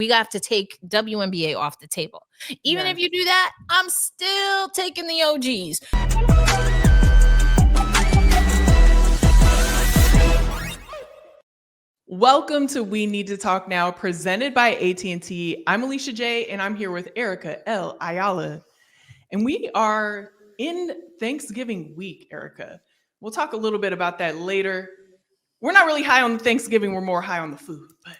we have to take WNBA off the table. Even if you do that, I'm still taking the OGs. Welcome to We Need to Talk Now, presented by AT&T. I'm Alicia J, and I'm here with Erica L. Ayala. And we are in Thanksgiving week, Erica. We'll talk a little bit about that later. We're not really high on Thanksgiving. We're more high on the food, but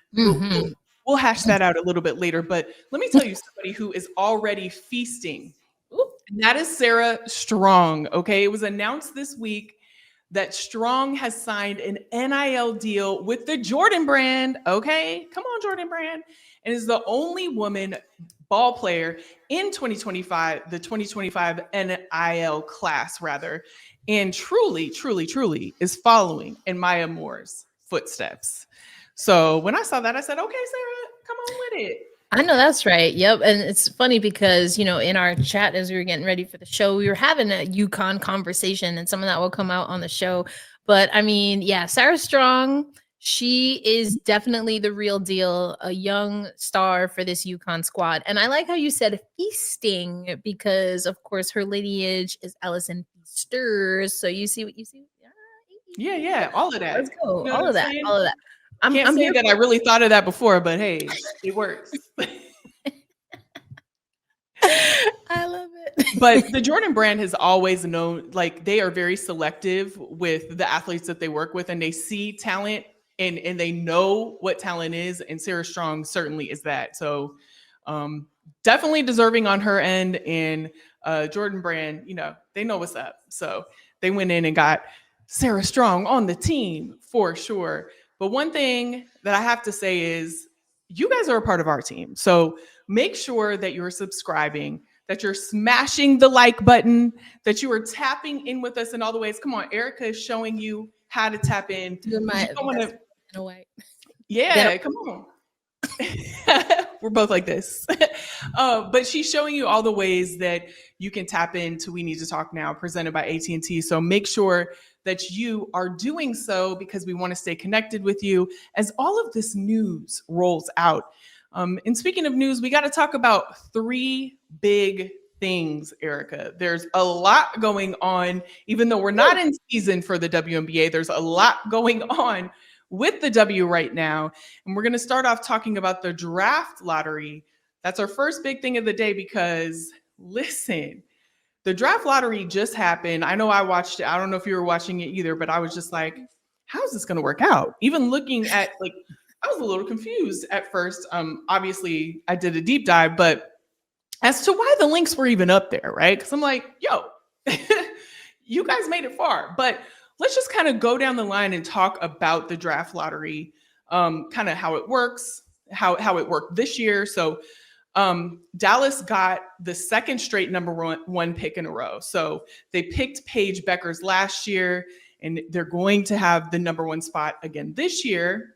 we'll hash that out a little bit later. But let me tell you somebody who is already feasting. And that is Sarah Strong, okay? It was announced this week that Strong has signed an NIL deal with the Jordan brand, okay? Come on, Jordan brand. And is the only woman ball player in 2025, the 2025 NIL class, rather, and truly is following in Maya Moore's footsteps. So when I saw that, I said, okay, Sarah, come on with it. I know that's right. Yep. And it's funny because, you know, in our chat, as we were getting ready for the show, we were having a UConn conversation, and some of that will come out on the show. But I mean, yeah, Sarah Strong, she is definitely the real deal, a young star for this UConn squad. And I like how you said feasting, because of course her lineage is Ellison Feasters. So you see what you see? Yeah, all of that. Let's go. You know all of that. I'm saying that I really thought of that before, but hey, it works. I love it. But the Jordan brand has always known, like, they are very selective with the athletes that they work with, and they see talent and they know what talent is. And Sarah Strong certainly is that. So definitely deserving on her end. And Jordan brand, you know, they know what's up. So they went in and got Sarah Strong on the team for sure. But one thing that I have to say is you guys are a part of our team. So make sure that you're subscribing, that you're smashing the like button, that you are tapping in with us in all the ways. Come on, Erica is showing you how to tap in. Yeah, come on. We're both like this. But she's showing you all the ways that you can tap into We Need to Talk Now, presented by AT&T. So make sure that you are doing so, because we want to stay connected with you as all of this news rolls out. And speaking of news, we got to talk about three big things, Erica. There's a lot going on, even though we're not in season for the WNBA. There's a lot going on with the W right now. And we're going to start off talking about the draft lottery. That's our first big thing of the day, because listen, the draft lottery just happened. I know I watched it. I don't know if you were watching it either, but I was just like, how's this going to work out? Even looking at, like, I was a little confused at first. Obviously I did a deep dive, but as to why the links were even up there, right? Because I'm like, yo, you guys made it far. But let's just kind of go down the line and talk about the draft lottery, kind of how it works, how it worked this year. So Dallas got the second straight number one pick in a row. So they picked Paige Bueckers last year, and they're going to have the number one spot again this year,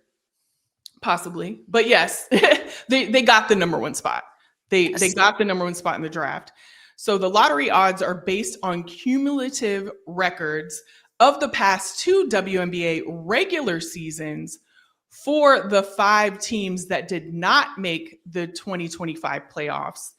possibly. But yes, they got the number one spot. They got the number one spot in the draft. So the lottery odds are based on cumulative records of the past two WNBA regular seasons for the 5 teams that did not make the 2025 playoffs.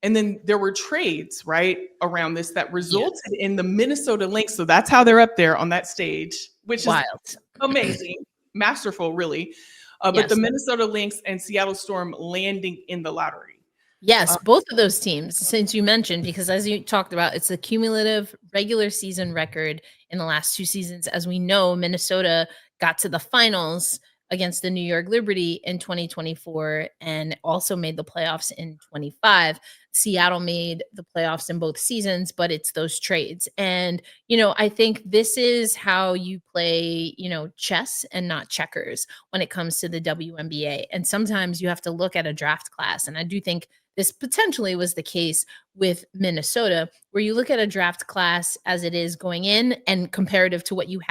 And then there were trades, right, around this that resulted in the Minnesota Lynx. So that's how they're up there on that stage, which is amazing, masterful, really. But the Minnesota Lynx and Seattle Storm landing in the lottery. Yes, both of those teams, since you mentioned, because as you talked about, it's a cumulative regular season record in the last 2 seasons. As we know, Minnesota got to the finals against the New York Liberty in 2024 and also made the playoffs in 25. Seattle made the playoffs in both seasons, but it's those trades. And, you know, I think this is how you play, you know, chess and not checkers when it comes to the WNBA. And sometimes you have to look at a draft class. And I do think this potentially was the case with Minnesota, where you look at a draft class as it is going in and comparative to what you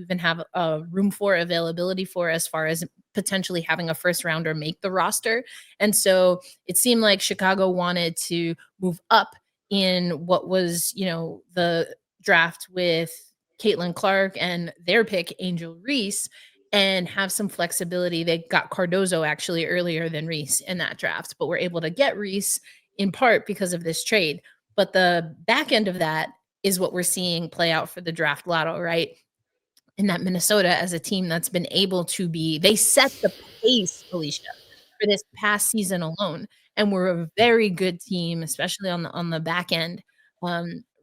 even have room for, availability for, as far as potentially having a first rounder make the roster. And so it seemed like Chicago wanted to move up in what was, you know, the draft with Caitlin Clark and their pick, Angel Reese. and have some flexibility. They got Cardozo actually earlier than Reese in that draft, but were able to get Reese in part because of this trade. But the back end of that is what we're seeing play out for the draft lotto, right? In that Minnesota as a team that's been able to be, they set the pace, Alicia, for this past season alone, and we're a very good team, especially on the back end,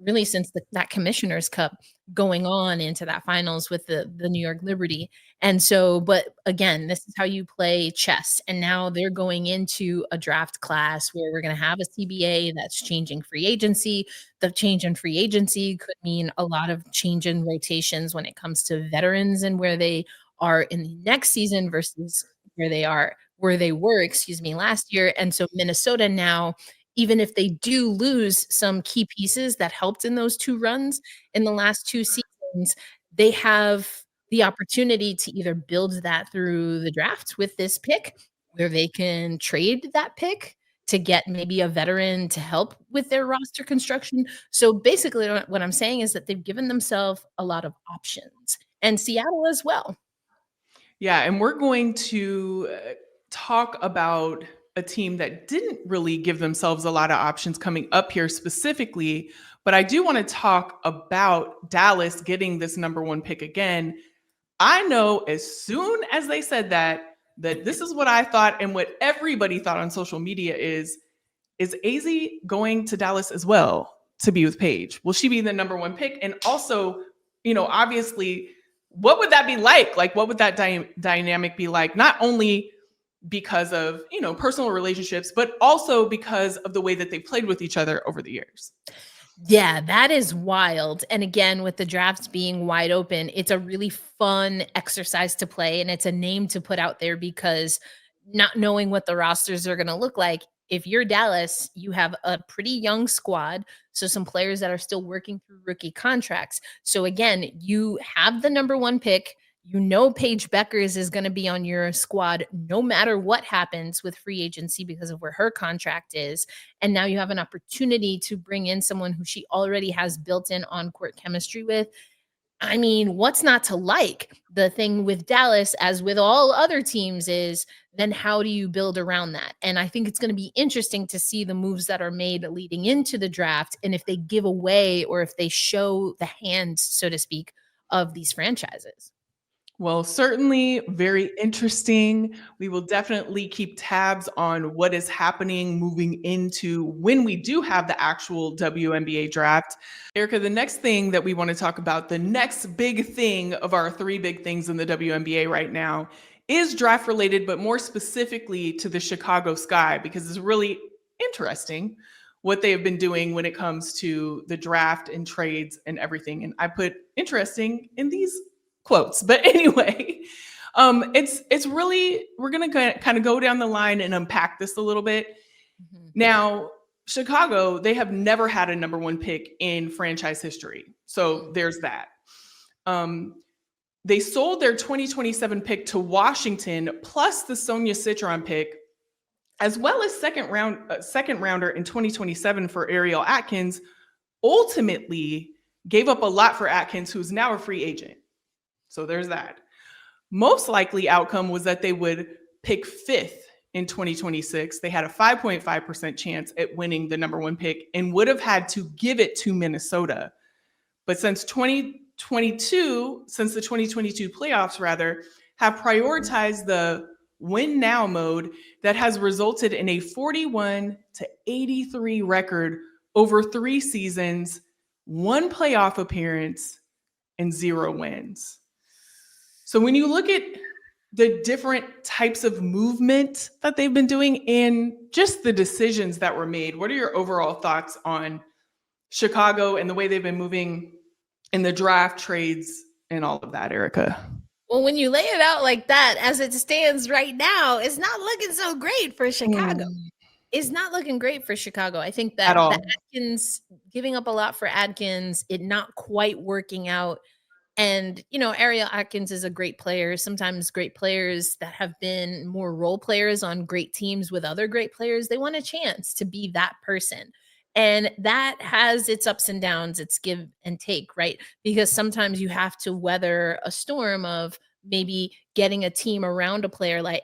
really since that Commissioner's Cup going on into that finals with the New York Liberty. And so, but again, this is how you play chess. And now they're going into a draft class where we're going to have a CBA that's changing free agency. The change in free agency could mean a lot of change in rotations when it comes to veterans and where they are in the next season versus where they were, excuse me, last year. And so Minnesota now, even if they do lose some key pieces that helped in those 2 runs in the last 2 seasons, they have the opportunity to either build that through the draft with this pick, where they can trade that pick to get maybe a veteran to help with their roster construction. So basically, what I'm saying is that they've given themselves a lot of options, and Seattle as well. Yeah, and we're going to talk about a team that didn't really give themselves a lot of options coming up here specifically, but I do want to talk about Dallas getting this number 1 pick again. I know as soon as they said that this is what I thought and what everybody thought on social media is Azzi going to Dallas as well to be with Paige? Will she be the number 1 pick? And also, obviously, what would that be like? Like, what would that dynamic be like? Not only because of, personal relationships, but also because of the way that they played with each other over the years. Yeah, that is wild. And again, with the drafts being wide open, it's a really fun exercise to play. And it's a name to put out there because not knowing what the rosters are going to look like, if you're Dallas, you have a pretty young squad. So some players that are still working through rookie contracts. So again, you have the number 1 pick. You know Paige Bueckers is going to be on your squad no matter what happens with free agency because of where her contract is. And now you have an opportunity to bring in someone who she already has built-in on-court chemistry with. I mean, what's not to like? The thing with Dallas, as with all other teams, is then how do you build around that? And I think it's going to be interesting to see the moves that are made leading into the draft and if they give away or if they show the hand, so to speak, of these franchises. Well, certainly very interesting. We will definitely keep tabs on what is happening moving into when we do have the actual WNBA draft. Erica, the next thing that we want to talk about, the next big thing of our 3 big things in the WNBA right now is draft related, but more specifically to the Chicago Sky, because it's really interesting what they have been doing when it comes to the draft and trades and everything. And I put interesting in these quotes. But anyway, it's really, we're gonna kind of go down the line and unpack this a little bit. Mm-hmm. Now, Chicago, they have never had a number 1 pick in franchise history. So there's that. They sold their 2027 pick to Washington, plus the Sonia Citron pick, as well as second rounder in 2027 for Ariel Atkins. Ultimately, gave up a lot for Atkins, who's now a free agent. So there's that. Most likely outcome was that they would pick 5th in 2026. They had a 5.5% chance at winning the number 1 pick and would have had to give it to Minnesota. But since the 2022 playoffs rather, have prioritized the win now mode that has resulted in a 41-83 record over 3 seasons, 1 playoff appearance, and 0 wins. So when you look at the different types of movement that they've been doing and just the decisions that were made, what are your overall thoughts on Chicago and the way they've been moving in the draft, trades, and all of that, Erica? Well, when you lay it out like that, as it stands right now, it's not looking so great for Chicago. It's not looking great for Chicago. I think that the Adkins, giving up a lot for Adkins, it not quite working out. And, Ariel Atkins is a great player. Sometimes great players that have been more role players on great teams with other great players, they want a chance to be that person. And that has its ups and downs, its give and take, right? Because sometimes you have to weather a storm of maybe getting a team around a player like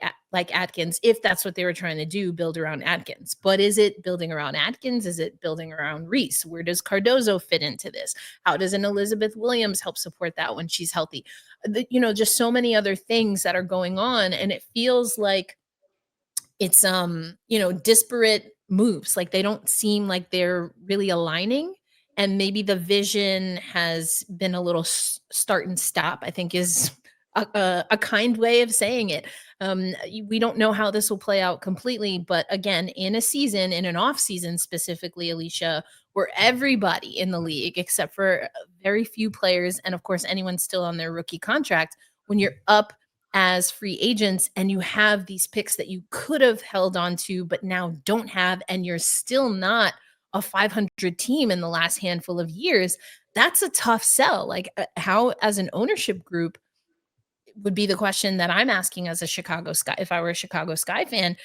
Atkins, if that's what they were trying to do, build around Atkins. But is it building around Atkins? Is it building around Reese? Where does Cardozo fit into this? How does an Elizabeth Williams help support that when she's healthy? Just so many other things that are going on. And it feels like it's disparate moves. Like they don't seem like they're really aligning, and maybe the vision has been a little start and stop, I think, is a kind way of saying it. We don't know how this will play out completely, but again, in a season, in an off season specifically, Alicia, where everybody in the league except for very few players, and of course anyone still on their rookie contract, when you're up as free agents and you have these picks that you could have held on to but now don't have, and you're still not a 500 team in the last handful of years, that's a tough sell. Like how, as an ownership group, would be the question that I'm asking as a Chicago Sky, if I were a Chicago Sky fan,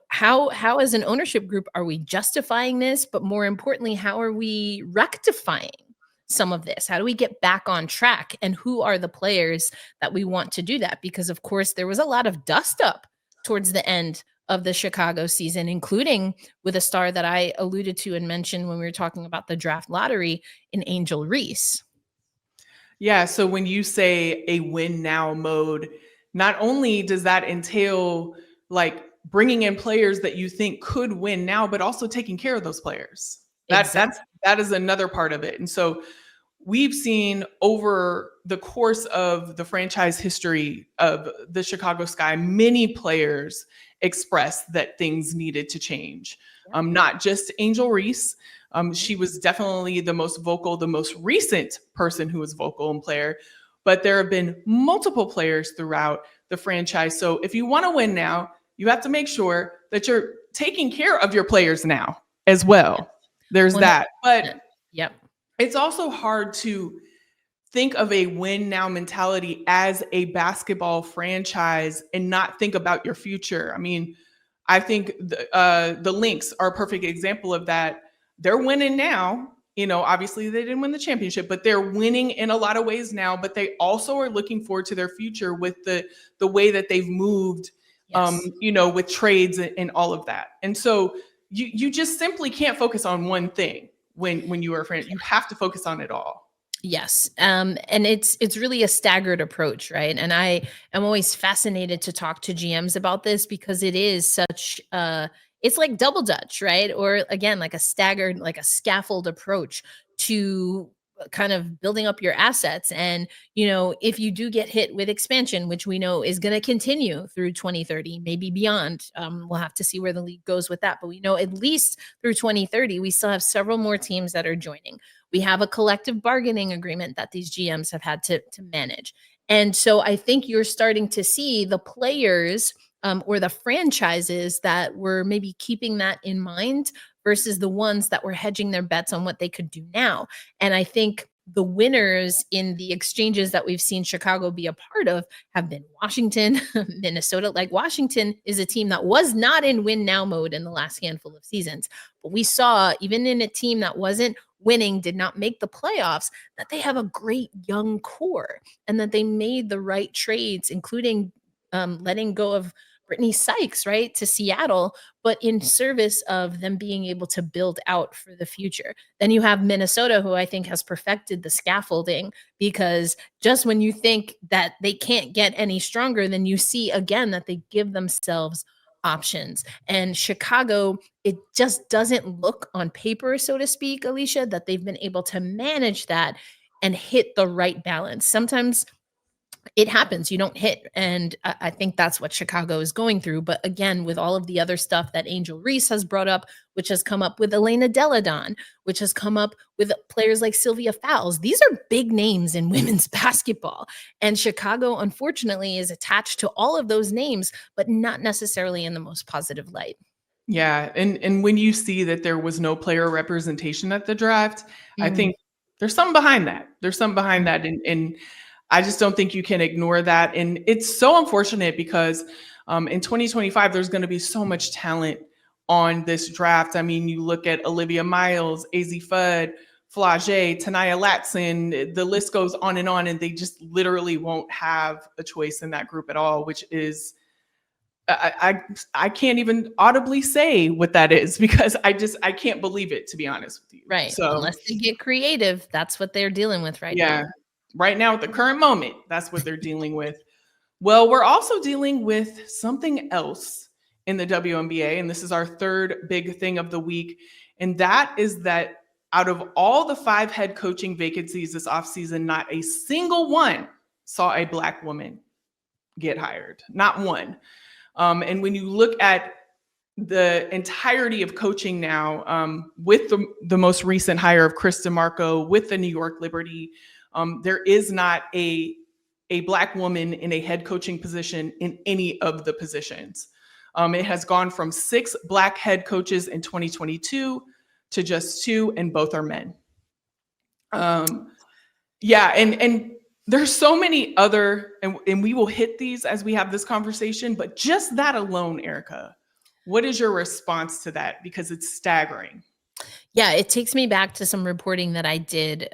how as an ownership group are we justifying this? But more importantly, how are we rectifying some of this? How do we get back on track? And who are the players that we want to do that? Because of course there was a lot of dust up towards the end of the Chicago season, including with a star that I alluded to and mentioned when we were talking about the draft lottery in Angel Reese. Yeah. So when you say a win now mode, not only does that entail like bringing in players that you think could win now, but also taking care of those players. That is another part of it. And so we've seen over the course of the franchise history of the Chicago Sky, many players express that things needed to change. Not just Angel Reese. She was definitely the most vocal, the most recent person who was vocal and player, but there have been multiple players throughout the franchise. So if you want to win now, you have to make sure that you're taking care of your players now as well. There's that. But it's also hard to think of a win now mentality as a basketball franchise and not think about your future. I mean, I think the Lynx are a perfect example of that. They're winning now. Obviously they didn't win the championship, but they're winning in a lot of ways now. But they also are looking forward to their future with the way that they've moved, with trades and all of that. And so you just simply can't focus on one thing when you are a friend. You have to focus on it all. Yes. And it's really a staggered approach, right? And I am always fascinated to talk to GMs about this because it is such it's like double dutch, right? Or again, like a staggered, like a scaffold approach to kind of building up your assets. And, if you do get hit with expansion, which we know is going to continue through 2030, maybe beyond, we'll have to see where the league goes with that. But we know at least through 2030, we still have several more teams that are joining. We have a collective bargaining agreement that these GMs have had to manage. And so I think you're starting to see the players or the franchises that were maybe keeping that in mind versus the ones that were hedging their bets on what they could do now. And I think the winners in the exchanges that we've seen Chicago be a part of have been Washington, Minnesota. Like Washington is a team that was not in win now mode in the last handful of seasons. But we saw even in a team that wasn't winning, did not make the playoffs, that they have a great young core and that they made the right trades, including letting go of Brittany Sykes, right, to Seattle, but in service of them being able to build out for the future. Then you have Minnesota, who I think has perfected the scaffolding, because just when you think that they can't get any stronger, then you see again that they give themselves options. And Chicago, it just doesn't look on paper, so to speak, Alicia, that they've been able to manage that and hit the right balance. Sometimes it happens, you don't hit. And I think that's what Chicago is going through. But again, with all of the other stuff that Angel Reese has brought up, which has come up with Elena Deladon, which has come up with players like Sylvia Fowles, these are big names in women's basketball. And Chicago, unfortunately, is attached to all of those names, but not necessarily in the most positive light. Yeah. And when you see that there was no player representation at the draft, I think there's something behind that. And I just don't think you can ignore that. And it's so unfortunate because in 2025, there's going to be so much talent on this draft. I mean, you look at Olivia Miles, Azzi Fudd, Flage, Tanaya Latson, the list goes on, and they just literally won't have a choice in that group at all, which is, I can't even audibly say what that is, because I can't believe it, to be honest with you. Right. So Unless they get creative, that's what they're dealing with right now. Right now at the current moment, that's what they're dealing with. Well, we're also dealing with something else in the WNBA, and this is our third big thing of the week. And that is that out of all the 5 head coaching vacancies this offseason, not a single one saw a Black woman get hired. Not one. And when you look at the entirety of coaching now, with the most recent hire of Chris DeMarco with the New York Liberty, there is not a Black woman in a head coaching position in any of the positions. It has gone from 6 Black head coaches in 2022 to just 2, and both are men. And there's so many other, and we will hit these as we have this conversation, but just that alone, Erica, what is your response to that? Because it's staggering. Yeah, it takes me back to some reporting that I did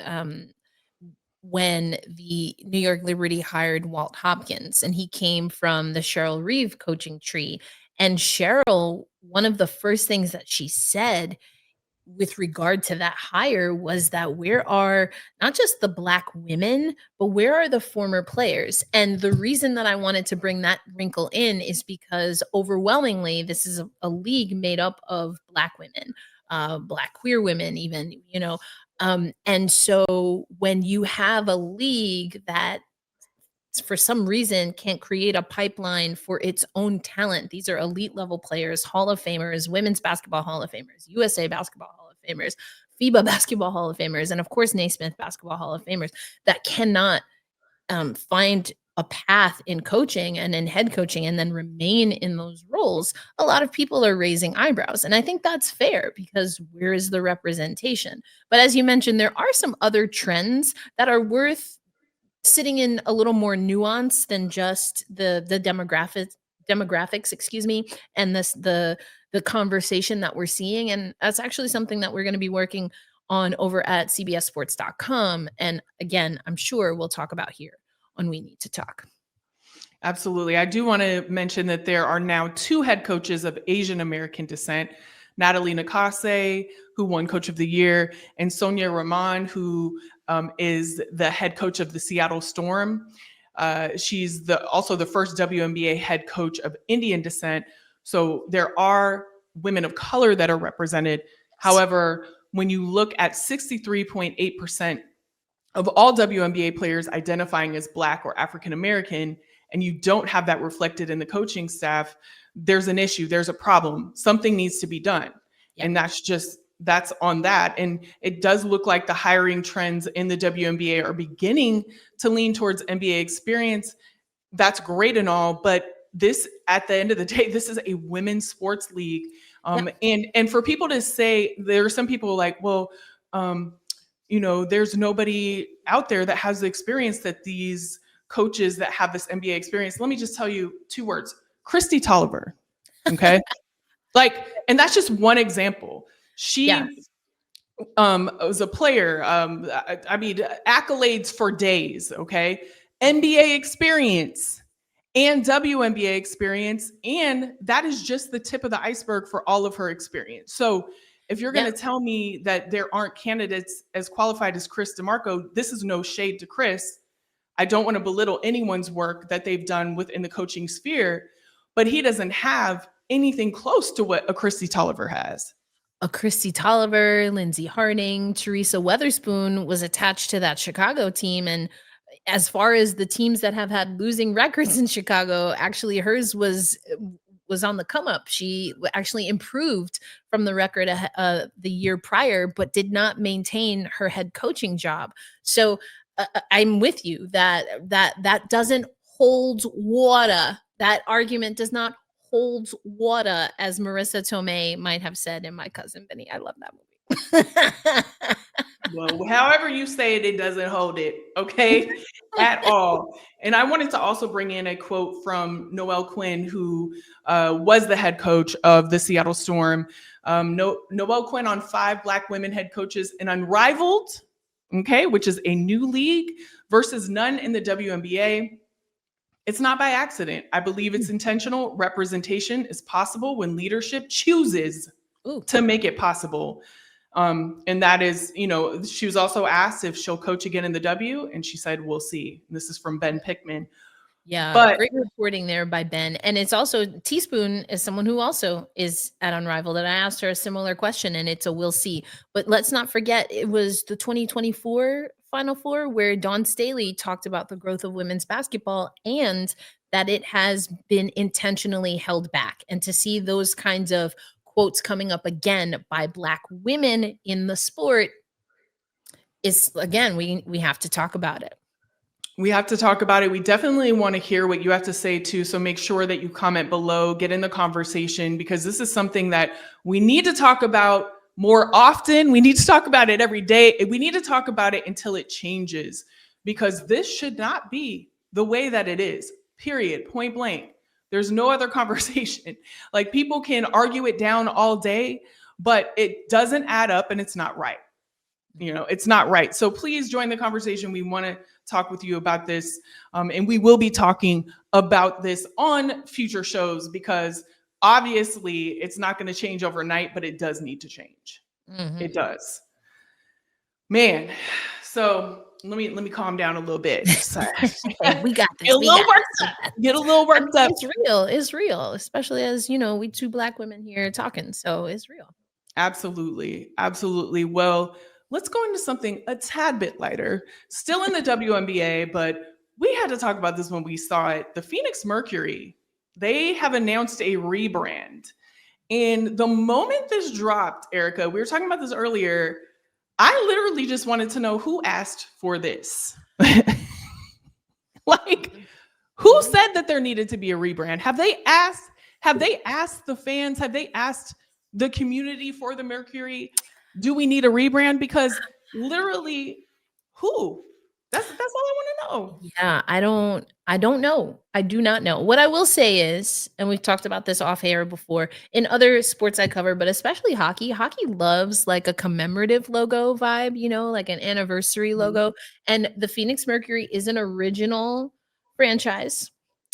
when the New York Liberty hired Walt Hopkins, and he came from the Cheryl Reeve coaching tree. And Cheryl, one of the first things that she said with regard to that hire was that where are not just the Black women, but where are the former players? And the reason that I wanted to bring that wrinkle in is because overwhelmingly, this is a league made up of Black women, Black queer women, even, and so when you have a league that for some reason can't create a pipeline for its own talent. These are elite level players, Hall of Famers, women's basketball Hall of Famers, USA basketball Hall of Famers, FIBA basketball Hall of Famers, and of course, Naismith basketball Hall of Famers that cannot find a path in coaching and in head coaching and then remain in those roles. A lot of people are raising eyebrows. And I think that's fair because where is the representation? But as you mentioned, there are some other trends that are worth sitting in a little more nuance than just the demographics, excuse me, and the conversation that we're seeing. And that's actually something that we're going to be working on over at cbssports.com. And again, I'm sure we'll talk about here on We Need to Talk. Absolutely. I do want to mention that there are now 2 head coaches of Asian American descent, Natalie Nakase, who won Coach of the Year, and Sonia Rahman, who is the head coach of the Seattle Storm. She's also the first WNBA head coach of Indian descent. So there are women of color that are represented. However, when you look at 63.8% of all WNBA players identifying as Black or African American, and you don't have that reflected in the coaching staff, there's an issue, there's a problem, something needs to be done. Yep. And that's on that. And it does look like the hiring trends in the WNBA are beginning to lean towards NBA experience. That's great and all, but this, at the end of the day, this is a women's sports league. Yep. And for people to say, there are some people like, well, there's nobody out there that has the experience that these coaches that have this NBA experience. Let me just tell you 2 words: Christy Tolliver. Okay. And that's just one example. She was a player. Accolades for days. Okay. NBA experience and WNBA experience. And that is just the tip of the iceberg for all of her experience. So if you're going to tell me that there aren't candidates as qualified as Chris DeMarco, this is no shade to Chris. I don't want to belittle anyone's work that they've done within the coaching sphere, but he doesn't have anything close to what a Christy Tolliver has. A Christy Tolliver, Lindsey Harding, Teresa Weatherspoon was attached to that Chicago team. And as far as the teams that have had losing records in Chicago, actually hers was on the come up. She actually improved from the record the year prior, but did not maintain her head coaching job. So I'm with you that doesn't hold water. That argument does not hold water, as Marissa Tomei might have said in My Cousin Vinny. I love that movie. Well, however you say it, it doesn't hold it, okay, at all. And I wanted to also bring in a quote from Noelle Quinn, who was the head coach of the Seattle Storm. Noelle Quinn on 5 Black women head coaches in Unrivaled, okay, which is a new league versus none in the WNBA. It's not by accident. I believe it's intentional. Representation is possible when leadership chooses to make it possible. And that is, she was also asked if she'll coach again in the W, and she said, we'll see. And this is from Ben Pickman. Yeah, But great reporting there by Ben. And it's also Teaspoon is someone who also is at Unrivaled. And I asked her a similar question, and it's a we'll see. But let's not forget, it was the 2024 Final Four where Dawn Staley talked about the growth of women's basketball and that it has been intentionally held back. And to see those kinds of quotes coming up again by Black women in the sport is, again, we have to talk about it. We have to talk about it. We definitely want to hear what you have to say too. So make sure that you comment below, get in the conversation, because this is something that we need to talk about more often. We need to talk about it every day. We need to talk about it until it changes, because this should not be the way that it is, period, point blank. There's no other conversation. Like, people can argue it down all day, but it doesn't add up and it's not right. It's not right. So please join the conversation. We want to talk with you about this. And we will be talking about this on future shows, because obviously it's not going to change overnight, but it does need to change. Mm-hmm. It does. Man. So let me calm down a little bit. We got this. Get a little worked up. It's real, especially as, we 2 Black women here talking. So it's real. Absolutely. Absolutely. Well, let's go into something a tad bit lighter, still in the WNBA, but we had to talk about this when we saw it. The Phoenix Mercury, they have announced a rebrand. And the moment this dropped, Erica, we were talking about this earlier, I literally just wanted to know who asked for this. Like, who said that there needed to be a rebrand? Have they asked the fans? Have they asked the community for the Mercury? Do we need a rebrand? Because literally, who? That's all I want to know. Yeah, I don't know. I do not know. What I will say is, and we've talked about this off air before, in other sports I cover, but especially hockey loves like a commemorative logo vibe, like an anniversary logo. And the Phoenix Mercury is an original franchise.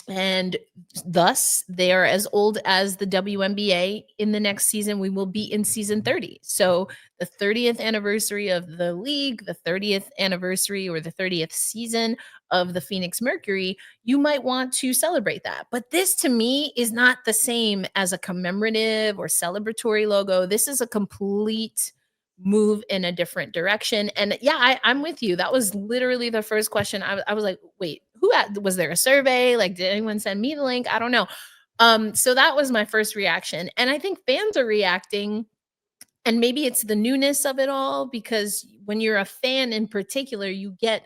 And thus, they are as old as the WNBA. In the next season, we will be in season 30. So the 30th anniversary of the league, the 30th anniversary or the 30th season of the Phoenix Mercury, you might want to celebrate that. But this, to me, is not the same as a commemorative or celebratory logo. This is a complete move in a different direction. And yeah, I'm with you. That was literally the first question. I was like, wait, was there a survey? Like, did anyone send me the link? I don't know. So that was my first reaction. And I think fans are reacting, and maybe it's the newness of it all, because when you're a fan in particular, you get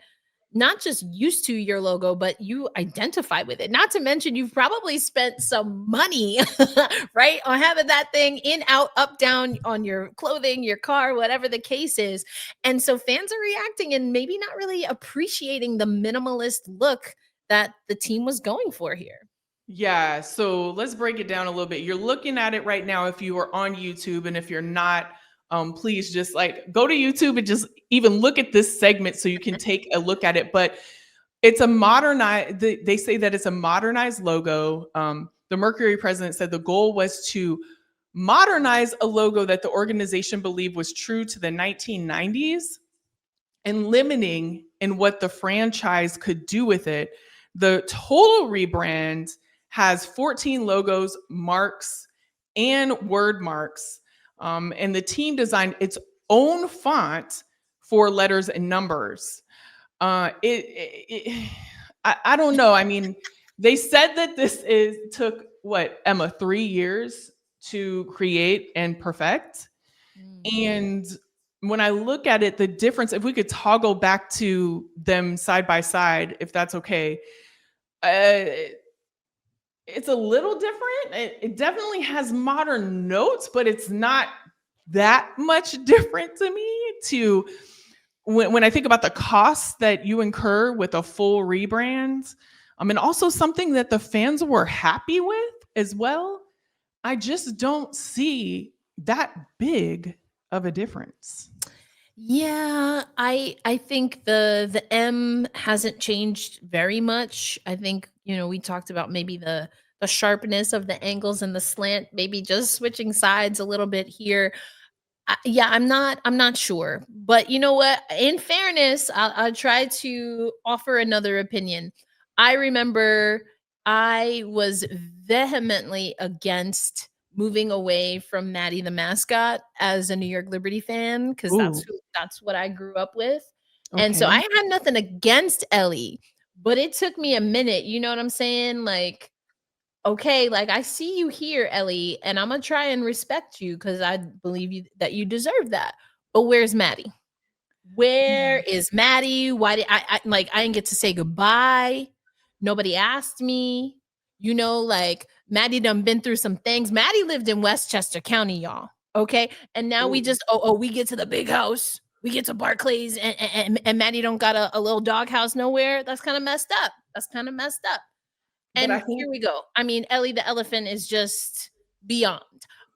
not just used to your logo, but you identify with it. Not to mention, you've probably spent some money, right, on having that thing in, out, up, down on your clothing, your car, whatever the case is. And so fans are reacting and maybe not really appreciating the minimalist look that the team was going for here. Yeah, so let's break it down a little bit. You're looking at it right now if you are on YouTube, and if you're not, please just go to YouTube and just even look at this segment so you can take a look at it. But it's a modernized, they say that it's a modernized logo. The Mercury president said the goal was to modernize a logo that the organization believed was true to the 1990s and limiting in what the franchise could do with it. The total rebrand has 14 logos, marks, and word marks. And the team designed its own font for letters and numbers. I don't know. I mean, they said that this took what, Emma, 3 years to create and perfect. And when I look at it, the difference, if we could toggle back to them side by side, if that's okay, it's a little different. It definitely has modern notes, but it's not that much different to me. when I think about the costs that you incur with a full rebrand, and also something that the fans were happy with as well, I just don't see that big of a difference. Yeah, I think the M hasn't changed very much. I think, we talked about maybe the sharpness of the angles and the slant, maybe just switching sides a little bit here. Yeah, I'm not sure. But you know what? In fairness, I'll try to offer another opinion. I remember I was vehemently against moving away from Maddie the mascot as a New York Liberty fan because Ooh, that's what I grew up with. And so I okay. had nothing against Ellie, but it took me a minute. You know what I'm saying? Like, okay, like I see you here, Ellie, and I'm gonna try and respect you because I believe that you deserve that. But where's Maddie? Where is Maddie? Why did I didn't get to say goodbye? Nobody asked me. Like Maddie done been through some things. Maddie lived in Westchester County, y'all. Okay. And now we Ooh. just we get to the big house. We get to Barclays and Maddie don't got a little doghouse nowhere. That's kind of messed up. That's kind of messed up. But I And think here we go. I mean, Ellie the elephant is just beyond.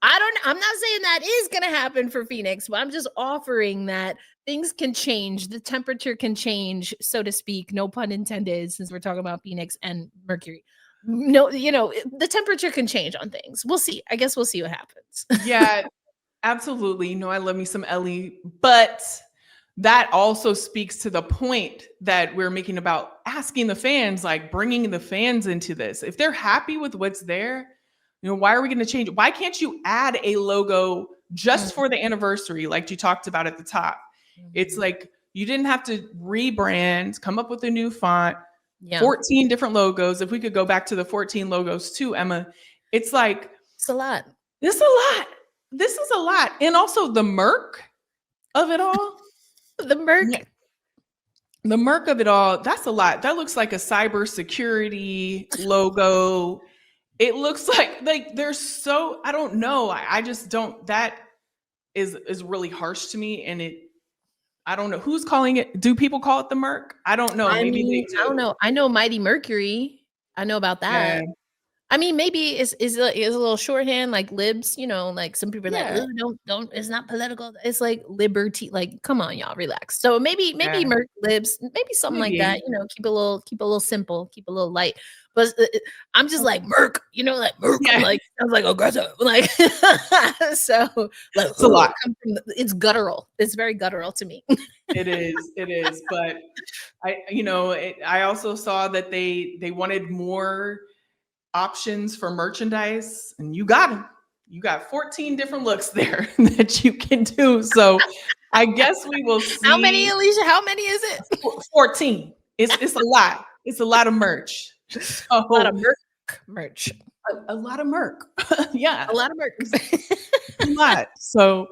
I'm not saying that is going to happen for Phoenix, but I'm just offering that things can change. The temperature can change, so to speak. No pun intended, since we're talking about Phoenix and Mercury. No, the temperature can change on things. We'll see. I guess we'll see what happens. yeah, absolutely. I love me some Ellie, but that also speaks to the point that we're making about asking the fans, like bringing the fans into this. If they're happy with what's there, why are we going to change it? Why can't you add a logo just for the anniversary, like you talked about at the top? It's like you didn't have to rebrand, come up with a new font, Yeah. 14 different logos. If we could go back to the 14 logos too, Emma, it's like, It's a lot. this is a lot. This is a lot. And also the Merc of it all. The Merc. Yeah. The Merc of it all, that's a lot. That looks like a cybersecurity logo. It looks like they're so, I don't know. I just don't, that is really harsh to me. And I don't know who's calling it. Do people call it the Merc? I don't know. Maybe they do. I don't know. I know Mighty Mercury. I know about that. Yeah. I mean, maybe is a little shorthand like libs, like some people are like, Yeah. don't, it's not political. It's like liberty. Like, come on, y'all, relax. So maybe Yeah. Merc libs, maybe something like that. Maybe. Keep a little simple, keep a little light. But I'm just like Merc, like Merc, Yeah. like sounds like aggressive, like so. Like, It's a lot. It's guttural. It's very guttural to me. It is. But I also saw that they wanted more options for merchandise, and you got them. You got 14 different looks there that you can do. So I guess we will see. How many, Alicia? How many is it? 14. It's a lot. It's a lot of merch. A lot of merch. A lot of merch. Yeah. A lot of merch. A lot. So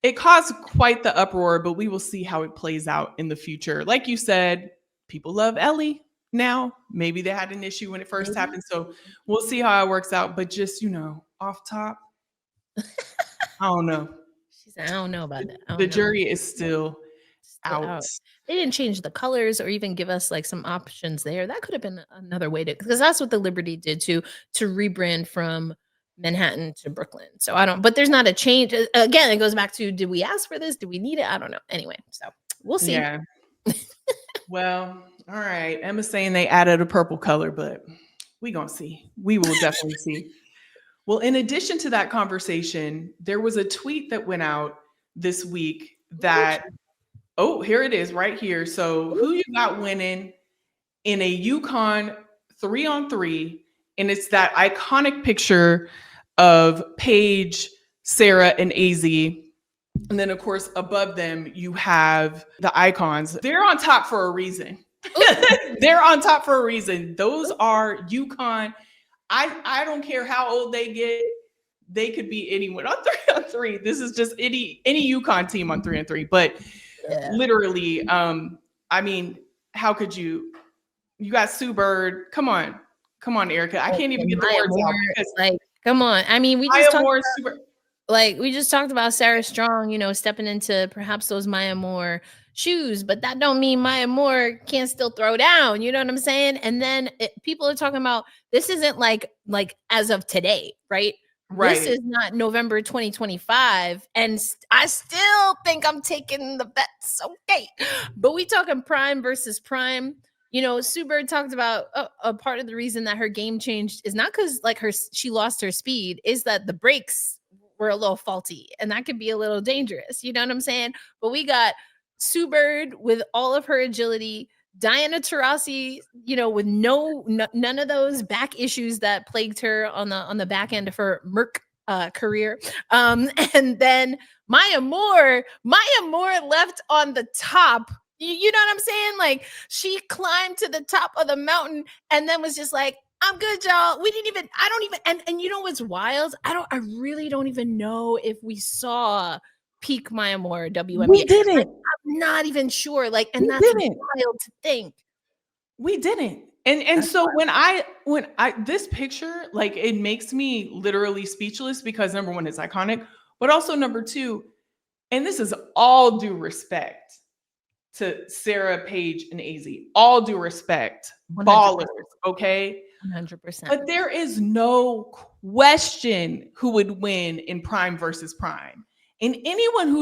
it caused quite the uproar, but we will see how it plays out in the future. Like you said, people love Ellie now. Maybe they had an issue when it first happened. So we'll see how it works out. But just, off top, I don't know. She said, I don't know about that. The jury is still out. They didn't change the colors or even give us like some options there. That could have been another way because that's what the Liberty did to rebrand from Manhattan to Brooklyn. So but there's not a change. Again, it goes back to, did we ask for this? Do we need it? I don't know. Anyway, so we'll see. Yeah. Well, all right. Emma's saying they added a purple color, but we gonna see. We will definitely see. Well, in addition to that conversation, there was a tweet that went out this week that, here it is right here. So who you got winning in a UConn 3-on-3, and it's that iconic picture of Paige, Sarah, and Azzi. And then, of course, above them, you have the icons. They're on top for a reason. They're on top for a reason. Those are UConn. I don't care how old they get. They could be anyone on 3-on-3. This is just any UConn team on 3-on-3. But literally, I mean, how could you? You got Sue Bird. Come on, Erica. I can't even get the words out. Like, come on. I mean, we just talked about Like we just talked about Sarah Strong, stepping into perhaps those Maya Moore shoes, but that don't mean Maya Moore can't still throw down. You know what I'm saying? And then people are talking about this isn't like as of today, right? This Right. is not November 2025, and I still think I'm taking the bets. Okay, but we talking prime versus prime. Sue Bird talked about a part of the reason that her game changed is not because she lost her speed, is that the brakes were a little faulty, and that could be a little dangerous. You know what I'm saying? But we got Sue Bird with all of her agility, Diana Taurasi, with none of those back issues that plagued her on the back end of her Merc career. And then Maya Moore left on the top. You know what I'm saying? Like she climbed to the top of the mountain and then was just like, I'm good, y'all. I don't even, and you know what's wild? I really don't even know if we saw peak Maya Moore WNBA. We didn't. Like, I'm not even sure. Like, and that's wild to think. We didn't. And so wild. when I this picture, like it makes me literally speechless because number one, it's iconic, but also number two, and this is all due respect to Sarah, Paige, and Azzi. All due respect. 100%. Ballers, okay? 100%. But there is no question who would win in prime versus prime. And anyone who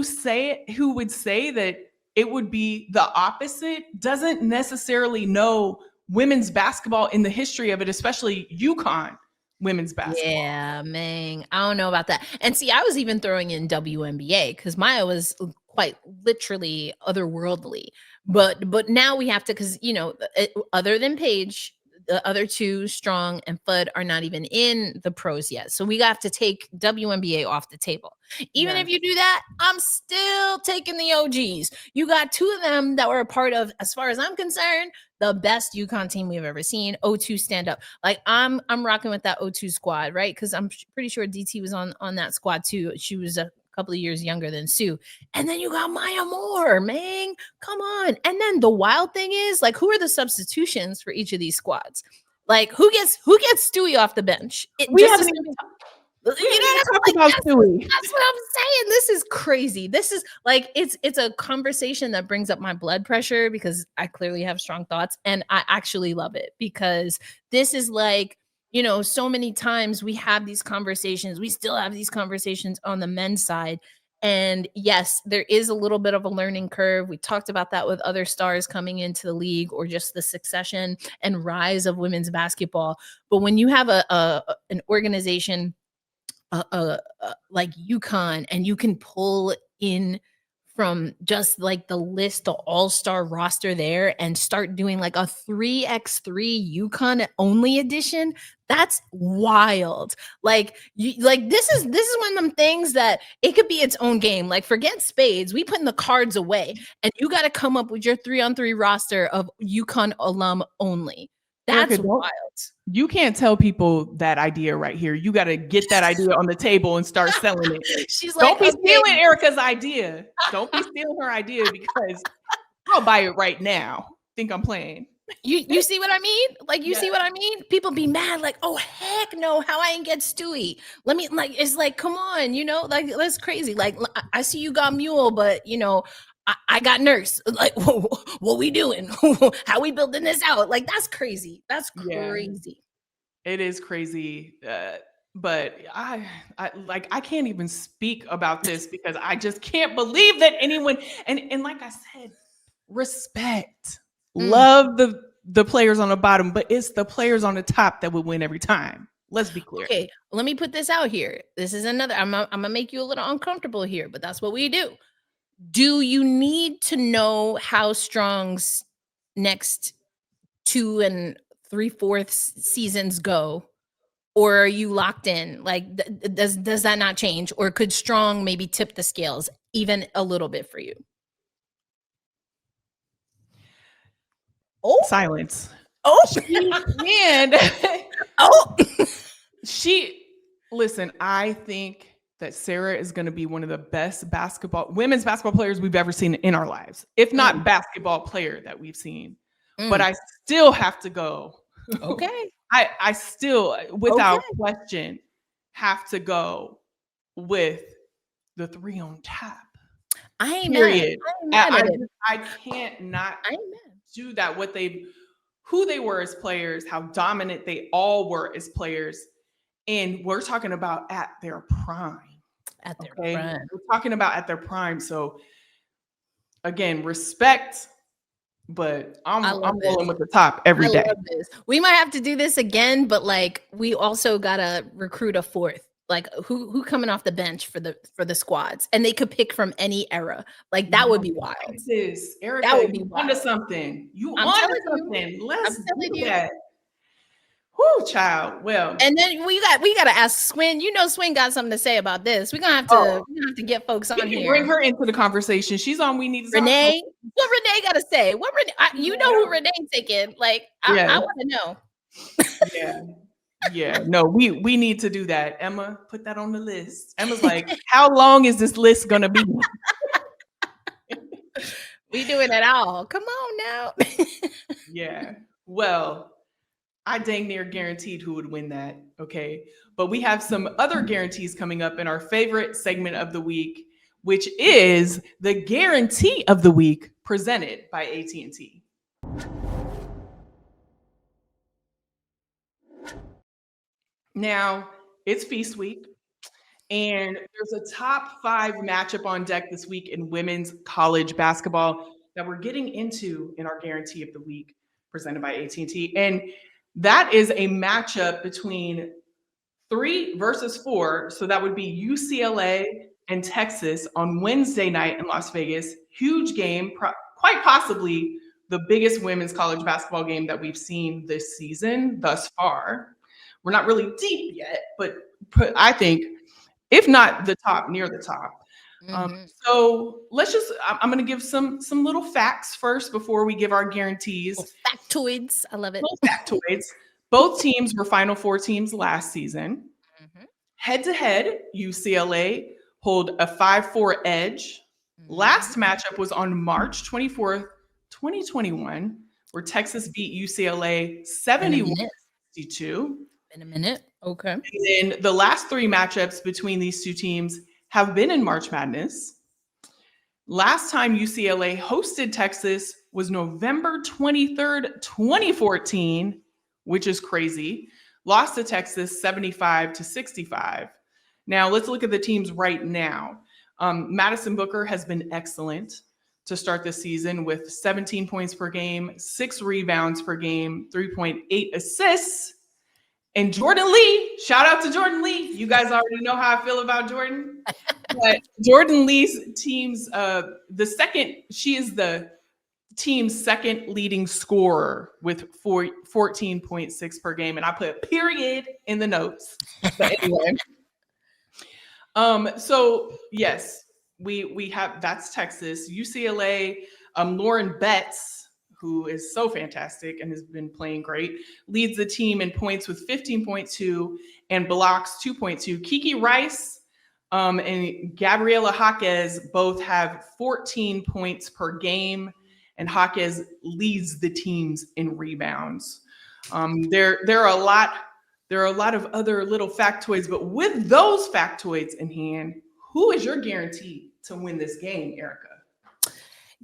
would say that it would be the opposite doesn't necessarily know women's basketball in the history of it, especially UConn women's basketball. Yeah, man. I don't know about that. And see, I was even throwing in WNBA because Maya was quite literally otherworldly. But now we have to, because other than Paige, the other two, Strong and Fudd, are not even in the pros yet. So we have to take WNBA off the table. Even if you do that, I'm still taking the OGs. You got two of them that were a part of, as far as I'm concerned, the best UConn team we've ever seen. O2 stand up. Like I'm rocking with that O2 squad, right? Because I'm pretty sure DT was on that squad too. She was a couple of years younger than Sue. And then you got Maya Moore, man. Come on. And then the wild thing is, like, who are the substitutions for each of these squads? Like, who gets Stewie off the bench? We haven't even talked about Stewie. That's what I'm saying. This is crazy. This is like it's a conversation that brings up my blood pressure because I clearly have strong thoughts, and I actually love it because this is like, so many times we have these conversations. We still have these conversations on the men's side. And yes, there is a little bit of a learning curve. We talked about that with other stars coming into the league or just the succession and rise of women's basketball. But when you have an organization like UConn, and you can pull in from just like the all-star roster there and start doing like a 3x3 UConn only edition, that's wild. Like this is one of them things that it could be its own game. Like forget spades, we putting the cards away, and you got to come up with your 3-on-3 roster of UConn alum only. That's Erica, wild. You can't tell people that idea right here. You got to get that idea on the table and start selling it. She's like, don't be stealing Erica's idea. Don't be stealing her idea because I'll buy it right now. Think I'm playing. You see what I mean? Like, see what I mean? People be mad, like, oh, heck no, how I ain't get Stewie? Let me, like, it's like, come on, like, that's crazy. Like, I see you got Mule, but, I got Nurse. Like, what we doing? How we building this out? Like, that's crazy. That's crazy. Yeah, it is crazy. But I can't even speak about this because I just can't believe that anyone, and like I said, respect. Love the players on the bottom, but it's the players on the top that would win every time. Let's be clear. Okay, let me put this out here. This is another, I'm gonna make you a little uncomfortable here, but that's what we do. Do you need to know how Strong's next 2 3/4 seasons go? Or are you locked in? Like, does that not change? Or could Strong maybe tip the scales even a little bit for you? Oh, silence. Oh, man. Oh, listen, I think that Sarah is going to be one of the best women's basketball players we've ever seen in our lives, if not basketball player that we've seen. But I still have to go. Okay. I still, without question, have to go with the three on tap. I ain't Period. mad at it. I can't not I ain't mad. do that. Who they were as players, how dominant they all were as players, and we're talking about at their prime. At their Okay, prime. we're talking about at their prime. So again, respect, but I'm rolling with the top every day. I love this. We might have to do this again, but like we also gotta recruit a fourth. Like who coming off the bench for the squads, and they could pick from any era. Like that would be wild. This, Erica, that would be you wild. onto something. You I'm onto telling something. you. Let's I'm telling do you. that. Whoo, child. Well, and then we gotta ask Swin. You know, Swin got something to say about this. We're gonna have to get folks on here. Bring her into the conversation. She's on. We need to Renee. What Renee gotta say? What Renee? You know who Renee taking? Like I want to know. Yeah. No, we need to do that. Emma, put that on the list. Emma's like, how long is this list gonna be? We doing it all. Come on now. Yeah. Well, I dang near guaranteed who would win that. Okay. But we have some other guarantees coming up in our favorite segment of the week, which is the guarantee of the week presented by AT&T. Now, it's Feast Week, and there's a top 5 matchup on deck this week in women's college basketball that we're getting into in our guarantee of the week presented by AT&T. And that is a matchup between 3 versus 4. So that would be UCLA and Texas on Wednesday night in Las Vegas. Huge game, quite possibly the biggest women's college basketball game that we've seen this season thus far. We're not really deep yet, but I think, if not the top, near the top. So let's just, I'm going to give some little facts first before we give our guarantees. Factoids. I love it. Factoids. Both teams were Final Four teams last season. Head to head, UCLA hold a 5-4 edge. Last matchup was on March 24th, 2021, where Texas beat UCLA 71-62. In a minute. Okay. And then the last 3 matchups between these two teams have been in March Madness. Last time UCLA hosted Texas was November 23rd, 2014, which is crazy. Lost to Texas 75-65. Now let's look at the teams right now. Madison Booker has been excellent to start the season with 17 points per game, 6 rebounds per game, 3.8 assists. And Jordan Lee, shout out to Jordan Lee. You guys already know how I feel about Jordan. But Jordan Lee's team's she is the team's second leading scorer with 14.6 per game. And I put a period in the notes. But anyway. So yes, we have, that's Texas. UCLA, Lauren Betts, who is so fantastic and has been playing great, leads the team in points with 15.2 and blocks 2.2. Kiki Rice and Gabriela Jaquez both have 14 points per game, and Jaquez leads the teams in rebounds. There are a lot of other little factoids, but with those factoids in hand, who is your guarantee to win this game, Erica?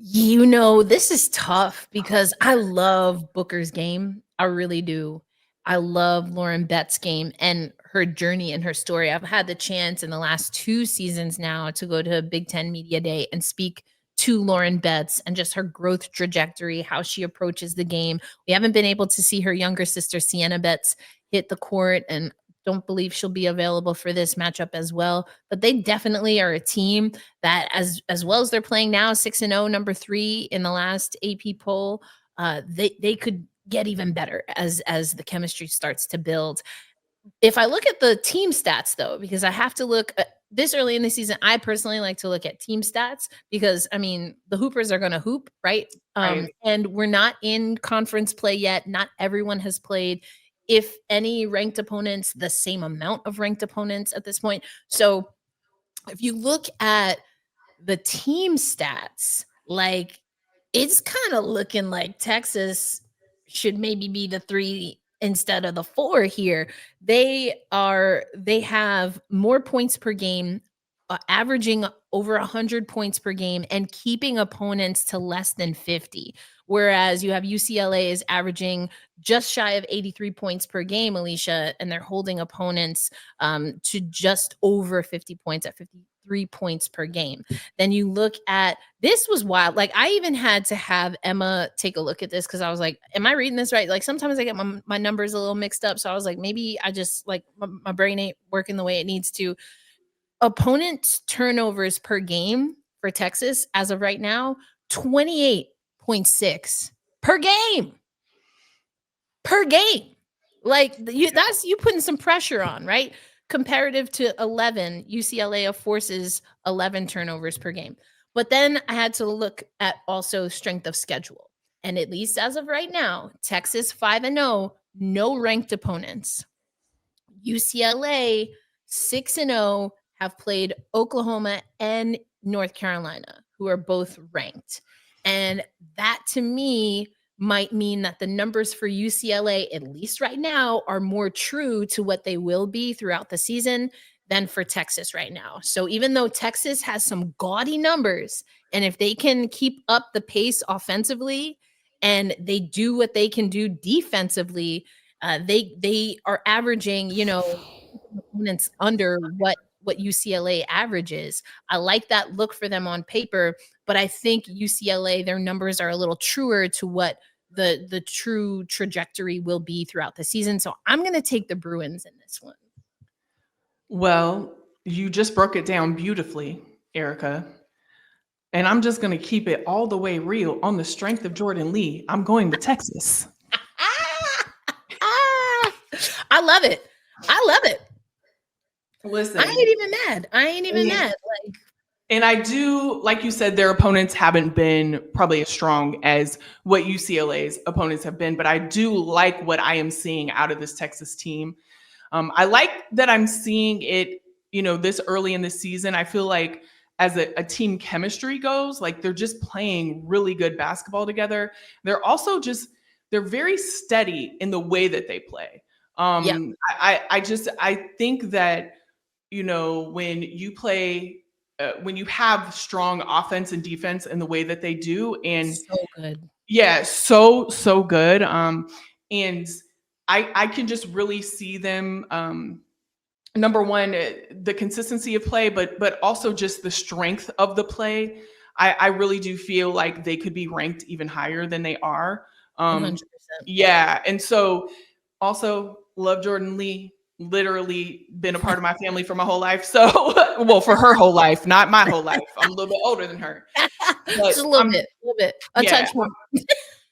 You know, this is tough because I love Booker's game. I really do. I love Lauren Betts' game and her journey and her story. I've had the chance in the last 2 seasons now to go to Big Ten Media Day and speak to Lauren Betts and just her growth trajectory, how she approaches the game. We haven't been able to see her younger sister, Sienna Betts, hit the court, and don't believe she'll be available for this matchup as well. But they definitely are a team that, as well as they're playing now, 6-0, number 3 in the last AP poll, they could get even better as the chemistry starts to build. If I look at the team stats, though, because I have to look this early in the season, I personally like to look at team stats because, I mean, the Hoopers are going to hoop, right? And we're not in conference play yet. Not everyone has played, if any, ranked opponents, the same amount of ranked opponents at this point. So if you look at the team stats, like, it's kind of looking like Texas should maybe be the 3 instead of the 4 here. They have more points per game averaging over 100 points per game and keeping opponents to less than 50. Whereas you have UCLA is averaging just shy of 83 points per game, Alicia, and they're holding opponents to just over 50 points at 53 points per game. Then you look at, this was wild. Like, I even had to have Emma take a look at this because I was like, am I reading this right? Like, sometimes I get my numbers a little mixed up. So I was like, maybe I just, like, my brain ain't working the way it needs to. Opponent turnovers per game for Texas as of right now, 28.6 per game. Per game. Like, that's you putting some pressure on, right? Comparative to 11, UCLA forces 11 turnovers per game. But then I had to look at also strength of schedule. And at least as of right now, Texas 5-0, no ranked opponents. UCLA 6-0 have played Oklahoma and North Carolina, who are both ranked. And that to me might mean that the numbers for UCLA, at least right now, are more true to what they will be throughout the season than for Texas right now. So even though Texas has some gaudy numbers, and if they can keep up the pace offensively and they do what they can do defensively, they are averaging, opponents under what UCLA averages. I like that look for them on paper, but I think UCLA, their numbers are a little truer to what the true trajectory will be throughout the season. So I'm going to take the Bruins in this one. Well, you just broke it down beautifully, Erica. And I'm just going to keep it all the way real on the strength of Jordan Lee. I'm going with Texas. I love it. I love it. Listen, I ain't even mad. Like, and I do, like you said, their opponents haven't been probably as strong as what UCLA's opponents have been, but I do like what I am seeing out of this Texas team. I like that I'm seeing it, this early in the season. I feel like as a team chemistry goes, like they're just playing really good basketball together. They're also they're very steady in the way that they play. Yeah. I think that, when you play, when you have strong offense and defense in the way that they do, and so good. Yeah, so good. And I can just really see them, number one, the consistency of play, but also just the strength of the play. I really do feel like they could be ranked even higher than they are. 100%. Yeah. And so also love Jordan Lee, literally been a part of my family for my whole life. So, well, for her whole life, not my whole life. I'm a little bit older than her. Just a little bit, a touch more.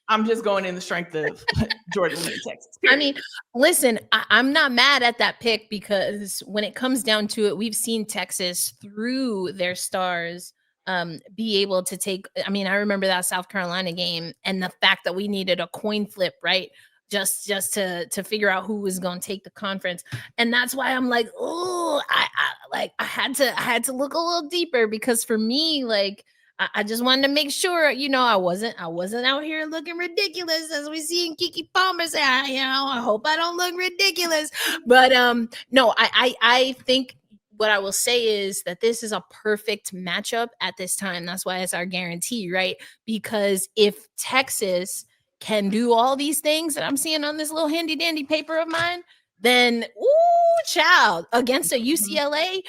I'm just going in the strength of Jordan Lee, Texas. I mean, listen, I'm not mad at that pick because when it comes down to it, we've seen Texas through their stars be able to take. I mean, I remember that South Carolina game and the fact that we needed a coin flip, right? Just to figure out who was going to take the conference. And that's why I'm like, oh, I had to look a little deeper because for me, like, I just wanted to make sure, I wasn't out here looking ridiculous as we see in Keke Palmer say, I hope I don't look ridiculous. But no, I think what I will say is that this is a perfect matchup at this time. That's why it's our guarantee, right? Because if Texas can do all these things that I'm seeing on this little handy dandy paper of mine, then child, against a UCLA,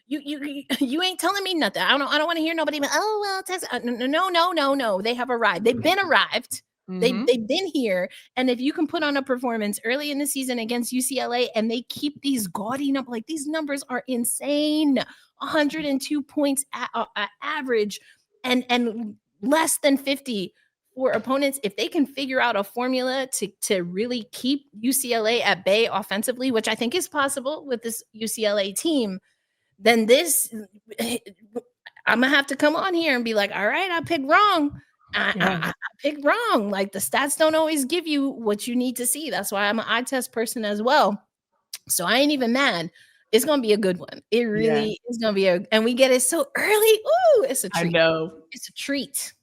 you ain't telling me nothing. I don't want to hear nobody. Oh well, Texas. No. They have arrived. They've been arrived. Mm-hmm. They've been here. And if you can put on a performance early in the season against UCLA, and they keep these gaudy numbers, like these numbers are insane. 102 points average, and less than 50. For opponents, if they can figure out a formula to really keep UCLA at bay offensively, which I think is possible with this UCLA team, then I'm gonna have to come on here and be like, all right, I picked wrong. I picked wrong. Like, the stats don't always give you what you need to see. That's why I'm an eye test person as well. So I ain't even mad. It's gonna be a good one. It really is gonna be and we get it so early. Ooh, it's a treat. I know. It's a treat.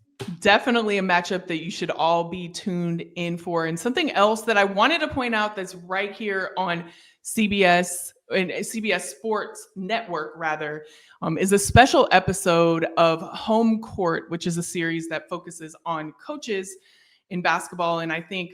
Definitely a matchup that you should all be tuned in for. And something else that I wanted to point out that's right here on CBS and CBS Sports Network rather, is a special episode of Home Court, which is a series that focuses on coaches in basketball. And I think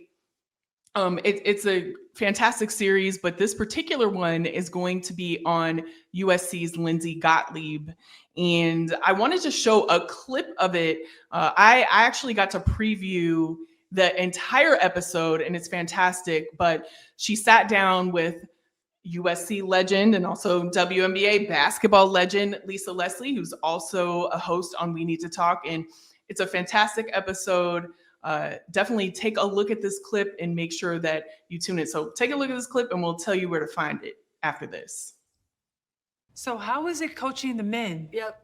it's a fantastic series, but this particular one is going to be on USC's Lindsay Gottlieb. And I wanted to show a clip of it. I actually got to preview the entire episode, and it's fantastic. But she sat down with USC legend and also WNBA basketball legend Lisa Leslie, who's also a host on We Need to Talk. And it's a fantastic episode. Definitely take a look at this clip and make sure that you tune in. So take a look at this clip and we'll tell you where to find it after this. So how is it coaching the men? Yep.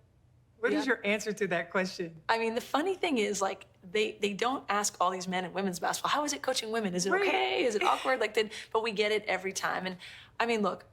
What is your answer to that question? I mean, the funny thing is, like, they don't ask all these men in women's basketball, how is it coaching women? Is it okay? Is it awkward? But we get it every time. And I mean, look,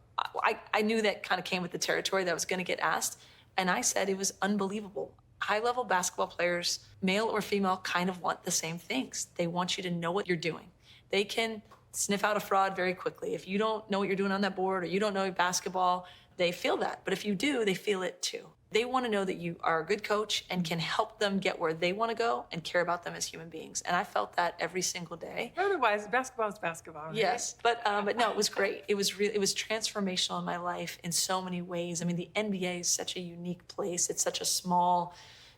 I knew that kind of came with the territory that was going to get asked. And I said it was unbelievable. High-level basketball players, male or female, kind of want the same things. They want you to know what you're doing. They can sniff out a fraud very quickly. If you don't know what you're doing on that board or you don't know basketball, they feel that. But if you do, they feel it too. They want to know that you are a good coach and can help them get where they want to go and care about them as human beings. And I felt that every single day. Otherwise, basketball is basketball, right? Yes, but no, it was great. It was transformational in my life in so many ways. I mean, the NBA is such a unique place. It's such a small,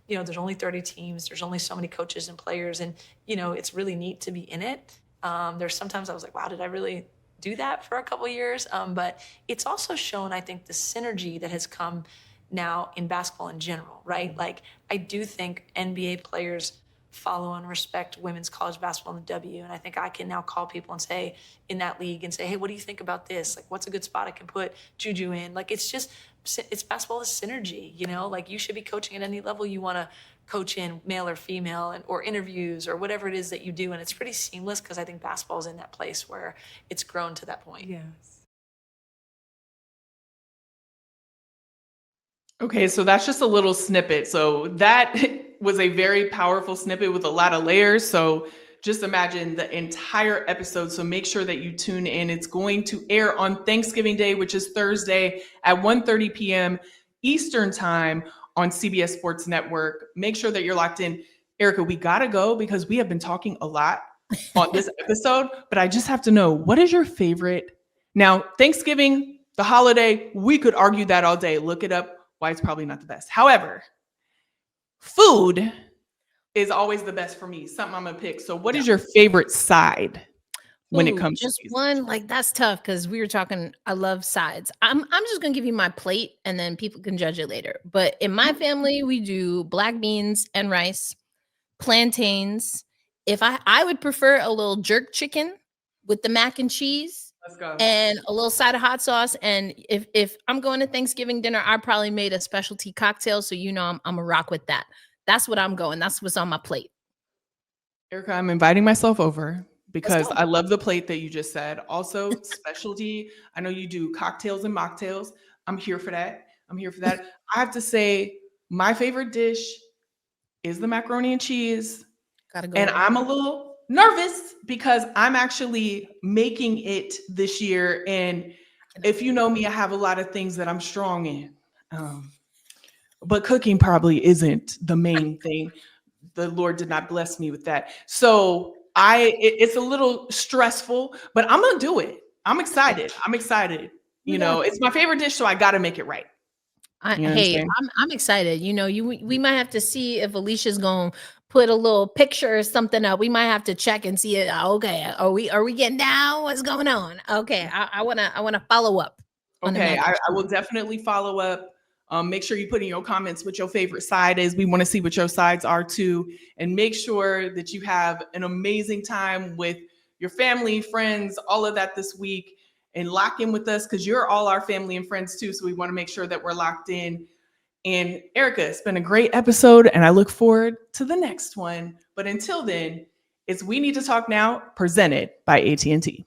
there's only 30 teams. There's only so many coaches and players. And, it's really neat to be in it. There's sometimes I was like, wow, did I really do that for a couple of years? But it's also shown, I think, the synergy that has come now in basketball in general, right? Like, I do think NBA players follow and respect women's college basketball in the W. And I think I can now call people and say, in that league, and say, hey, what do you think about this? Like, what's a good spot I can put Juju in? Like, it's basketball is synergy, like you should be coaching at any level you want to coach in, male or female, or interviews or whatever it is that you do. And it's pretty seamless because I think basketball is in that place where it's grown to that point. Yes. Okay, so that's just a little snippet. So that was a very powerful snippet with a lot of layers. So just imagine the entire episode. So make sure that you tune in. It's going to air on Thanksgiving Day, which is Thursday at 1:30 p.m. Eastern Time on CBS Sports Network. Make sure that you're locked in. Erica, we got to go because we have been talking a lot on this episode, but I just have to know, what is your favorite? Now, Thanksgiving, the holiday, we could argue that all day. Look it up. Why it's probably not the best. However, food is always the best for me. Something I'm gonna pick. So what is your favorite side when it comes just to one? Like, that's tough because we were talking, I love sides. I'm just gonna give you my plate and then people can judge it later. But in my family, we do black beans and rice, plantains. If I would prefer a little jerk chicken with the mac and cheese. Let's go. And a little side of hot sauce. And if I'm going to Thanksgiving dinner, I probably made a specialty cocktail. So I'm a rock with that. That's what I'm going. That's what's on my plate. Erica, I'm inviting myself over because I love the plate that you just said. Also, specialty. I know you do cocktails and mocktails. I'm here for that. I have to say, my favorite dish is the macaroni and cheese. Gotta go. And I'm a little nervous because I'm actually making it this year. And if you know me, I have a lot of things that I'm strong in. But cooking probably isn't the main thing. The Lord did not bless me with that. So it's a little stressful, but I'm going to do it. I'm excited. It's my favorite dish, so I got to make it right. I'm excited. We might have to see if Alicia's going to put a little picture or something up. We might have to check and see it. Okay, are we getting down? What's going on? Okay, I wanna follow up. Okay, I will definitely follow up. Make sure you put in your comments what your favorite side is. We want to see what your sides are too, and make sure that you have an amazing time with your family, friends, all of that this week, and lock in with us because you're all our family and friends too. So we want to make sure that we're locked in. And Erica, it's been a great episode and I look forward to the next one. But until then, it's We Need to Talk Now, presented by AT&T.